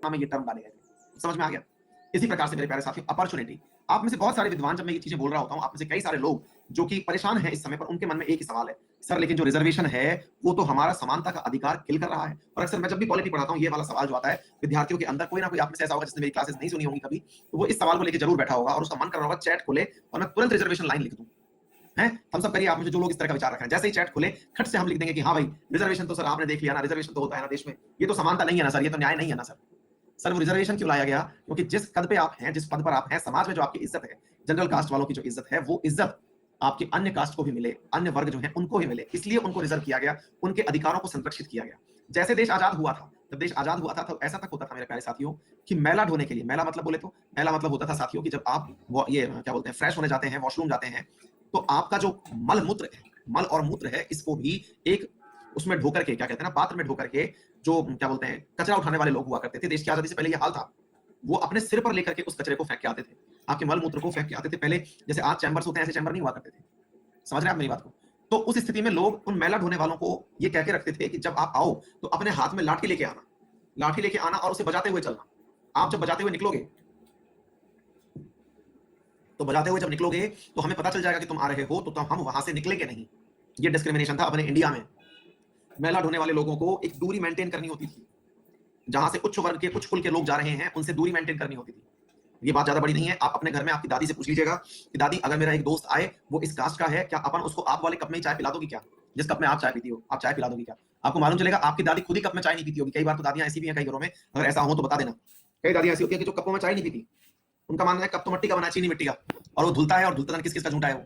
व्यवस्था में ये टर्म डाले गए थे। समझ में आ गया? इसी प्रकार से मेरे प्यारे साथियों, अपॉर्चुनिटी। आप में से बहुत सारे विद्वान, जब मैं ये चीजें बोल रहा होता हूं, आप में से कई सारे लोग जो कि परेशान हैं इस समय पर, उनके मन में एक ही सवाल है, सर लेकिन जो रिजर्वेशन है वो तो हमारा समानता का अधिकार किल कर रहा है। और अक्सर मैं जब भी पॉलिटी पढ़ाता हूं, ये वाला सवाल जो आता है विद्यार्थियों के अंदर, कोई ना कोई आप में से ऐसा होगा जिसने मेरी क्लासेस नहीं सुनी होंगी कभी, तो वो इस सवाल को लेकर जरूर बैठा होगा और उसका मन कर रहा होगा चैट खोले और मैं तुरंत रिजर्वेशन लाइन लिख दूं। हैं? हम सब करिए, आप में से जो लोग इस तरह का विचार रख रहे हैं, जैसे ही चैट खुले खट से हम लिख देंगे कि हाँ भाई, रिजर्वेशन तो सर आपने देख लिया ना, रिजर्वेशन तो होता है ना देश में, ये तो समानता नहीं है ना सर, ये तो न्याय नहीं है ना सर। सर वो रिजर्वेशन क्यों लाया गया? क्योंकि जिस कद पे आप हैं, जिस पद पर आप हैं, समाज में जो आपकी इज्जत है, जनरल कास्ट वालों की जो इज्जत है, वो इज्जत आपके अन्य कास्ट को भी मिले, अन्य वर्ग जो है उनको भी मिले, इसलिए उनको रिजर्व किया गया, उनके अधिकारों को संरक्षित किया गया। जैसे देश आजाद हुआ था, जब देश आजाद हुआ था तो ऐसा तक होता था मेरे प्यारे साथियों कि मैला ढोने के लिए, मैला मतलब बोले तो, मैला मतलब होता था साथियों कि जब आप वो ये क्या बोलते हैं, फ्रेश होने जाते हैं, वॉशरूम जाते हैं, तो आपका जो मल मूत्र है, मल और मूत्र है, इसको भी एक उसमें ढो करके, क्या कहते हैं ना, पात्र में ढो करके, जो क्या बोलते हैं, कचरा उठाने वाले लोग हुआ करते थे, देश की आजादी से पहले ये हाल था, वो अपने सिर पर लेकर के उस कचरे को फेंक के आते थे, आपके मल मूत्र को फेंक के आते थे। पहले जैसे आज चैम्बर्स होते हैं, ऐसे चैम्बर नहीं हुआ करते थे। समझ रहे हैं आप मेरी बात को? तो उस स्थिति में लोग उन मैला ढोने वालों को ये कह के रखते थे कि जब आप आओ तो अपने हाथ में लाठी लेके आना, लाठी लेके आना और उसे बजाते हुए चलना। आप जब बजाते हुए निकलोगे, तो बजाते हुए जब निकलोगे तो हमें पता चल जाएगा कि तुम आ रहे हो, तो हम वहां से निकलेंगे नहीं। ये डिस्क्रिमिनेशन था अपने इंडिया में। मैला ढोने वाले लोगों को एक दूरी मेंटेन करनी होती थी, जहां से उच्च वर्ग के, उच्च कुल के लोग जा रहे हैं, उनसे दूरी मेंटेन करनी होती थी। ये बात ज्यादा बड़ी नहीं है, आप अपने घर में आपकी दादी से पूछ लीजिएगा कि दादी अगर मेरा एक दोस्त आए, वो इस कास्ट का है, क्या अपन उसको आप वाले कप में ही चाय पिला दोगी क्या? जिस कप में आप चाय पीती हो, आप चाय पिला दोगी क्या? आपको मालूम चलेगा आपकी दादी खुद ही कप में चाय नहीं पीती होगी। कई बार तो दादियां ऐसी भी हैं कई घरों में, अगर ऐसा हो तो बता देना। कई दादियां ऐसी होती है कि जो कपों में चाय नहीं पीती, उनका मानना है कप तो मिट्टी का बना है, चीनी मिट्टी का, और वो धुलता है और धुलता किस किस का झूठा है वो।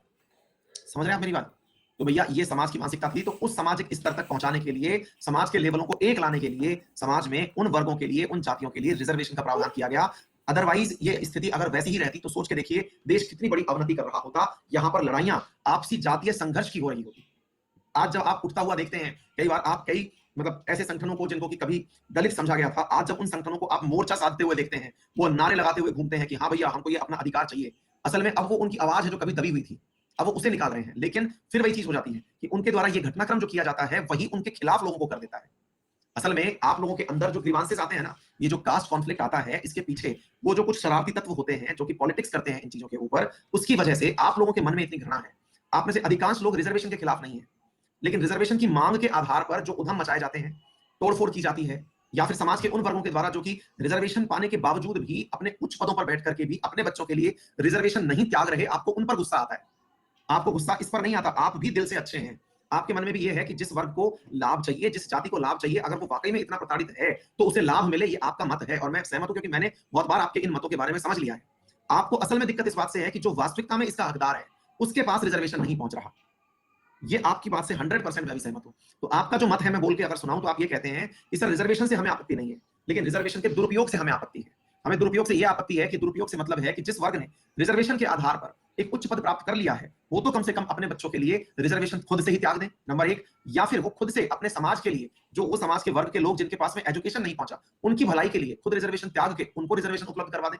समझ रहे हैं आप मेरी बात? तो भैया ये समाज की मानसिकता थी, तो उस सामाजिक स्तर तक पहुंचाने के लिए, समाज के लेवलों को एक लाने के लिए, समाज में उन वर्गों के लिए, उन जातियों के लिए रिजर्वेशन का प्रावधान किया गया। अदरवाइज ये स्थिति अगर वैसी ही रहती तो सोच के देखिए देश कितनी बड़ी अवनति कर रहा होता। यहां पर लड़ाइयां आपसी जातीय संघर्ष की हो रही होती। आज जब आप उठता हुआ देखते हैं, कई बार आप कई मतलब ऐसे संगठनों को जिनको कि कभी दलित समझा गया था, आज जब उन संगठनों को आप मोर्चा साधते हुए देखते हैं, वो नारे लगाते हुए घूमते हैं कि हाँ भैया हमको ये अपना अधिकार चाहिए। असल में अब वो उनकी आवाज है जो कभी दबी हुई थी, अब वो उसे निकाल रहे हैं। लेकिन फिर वही चीज हो जाती है कि उनके द्वारा ये घटनाक्रम जो किया जाता है वही उनके खिलाफ लोगों को कर देता है। असल में आप लोगों के अंदर जो ग्रीवांसेस आते हैं ना, ये जो कास्ट कॉन्फ्लिक्ट आता है, इसके पीछे वो जो कुछ शरारती तत्व होते हैं जो कि पॉलिटिक्स करते हैं इन चीजों के ऊपर, उसकी वजह से आप लोगों के मन में इतनी घृणा है। आप में से अधिकांश लोग रिजर्वेशन के खिलाफ नहीं है, लेकिन रिजर्वेशन की मांग के आधार पर जो उधम मचाए जाते हैं, तोड़फोड़ की जाती है, या फिर समाज के उन वर्गों के द्वारा जो कि रिजर्वेशन पाने के बावजूद भी अपने उच्च पदों पर बैठ करके भी अपने बच्चों के लिए रिजर्वेशन नहीं त्याग रहे, आपको उन पर गुस्सा आता है। आपको गुस्सा इस पर नहीं आता, आप भी दिल से अच्छे हैं। आपके मन में भी ये है कि जिस वर्ग को लाभ चाहिए, जिस जाति को लाभ चाहिए, अगर वो वाकई में इतना प्रताड़ित है, तो उसे लाभ मिले, ये आपका मत है। और मैं सहमत हूं क्योंकि मैंने बहुत बार आपके इन मतों के बारे में समझ लिया है। आपको असल में दिक्कत इस बात से है कि जो वास्तविकता में इसका हकदार है, उसके पास रिजर्वेशन नहीं पहुंच रहा। ये आपकी बात से 100% मैं भी सहमत हूं। तो आपका जो मत है मैं बोल के अगर सुनाऊं तो आप ये कहते हैं कि सर रिजर्वेशन से हमें आपत्ति नहीं है, लेकिन रिजर्वेशन के दुरुपयोग से हमें आपत्ति है। हमें दुरुपयोग से ये आपत्ति है कि दुरुपयोग से मतलब है कि जिस वर्ग ने रिजर्वेशन के आधार पर एक उच्च पद प्राप्त कर लिया है, वो तो कम से कम अपने बच्चों के लिए रिजर्वेशन खुद से ही त्याग दें, नंबर एक, या फिर वो खुद से अपने समाज के लिए, जो वो समाज के वर्ग के लोग जिनके पास में एजुकेशन नहीं पहुंचा, उनकी भलाई के लिए खुद रिजर्वेशन त्याग के उनको रिजर्वेशन उपलब्ध करवा दें।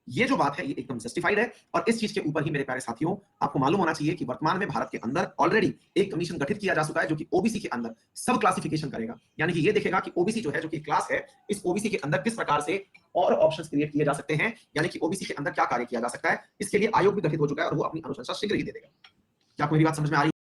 ये जो बात है ये एकदम जस्टिफाइड है। और इस चीज के ऊपर ही मेरे प्यारे साथियों आपको मालूम होना चाहिए कि वर्तमान में भारत के अंदर ऑलरेडी एक कमीशन गठित किया जा चुका है जो कि ओबीसी के अंदर सब क्लासिफिकेशन करेगा। यानी कि ये देखेगा कि ओबीसी जो है, जो कि क्लास है, इस ओबीसी के अंदर किस प्रकार से और ऑप्शंस क्रिएट किए जा सकते हैं, यानी कि ओबीसी के अंदर क्या कार्य किया जा सकता है। इसके लिए आयोग भी गठित हो चुका है और वो अपनी अनुशंसा शीघ्र ही दे देगा। क्या आपको मेरी बात समझ में आ रही है?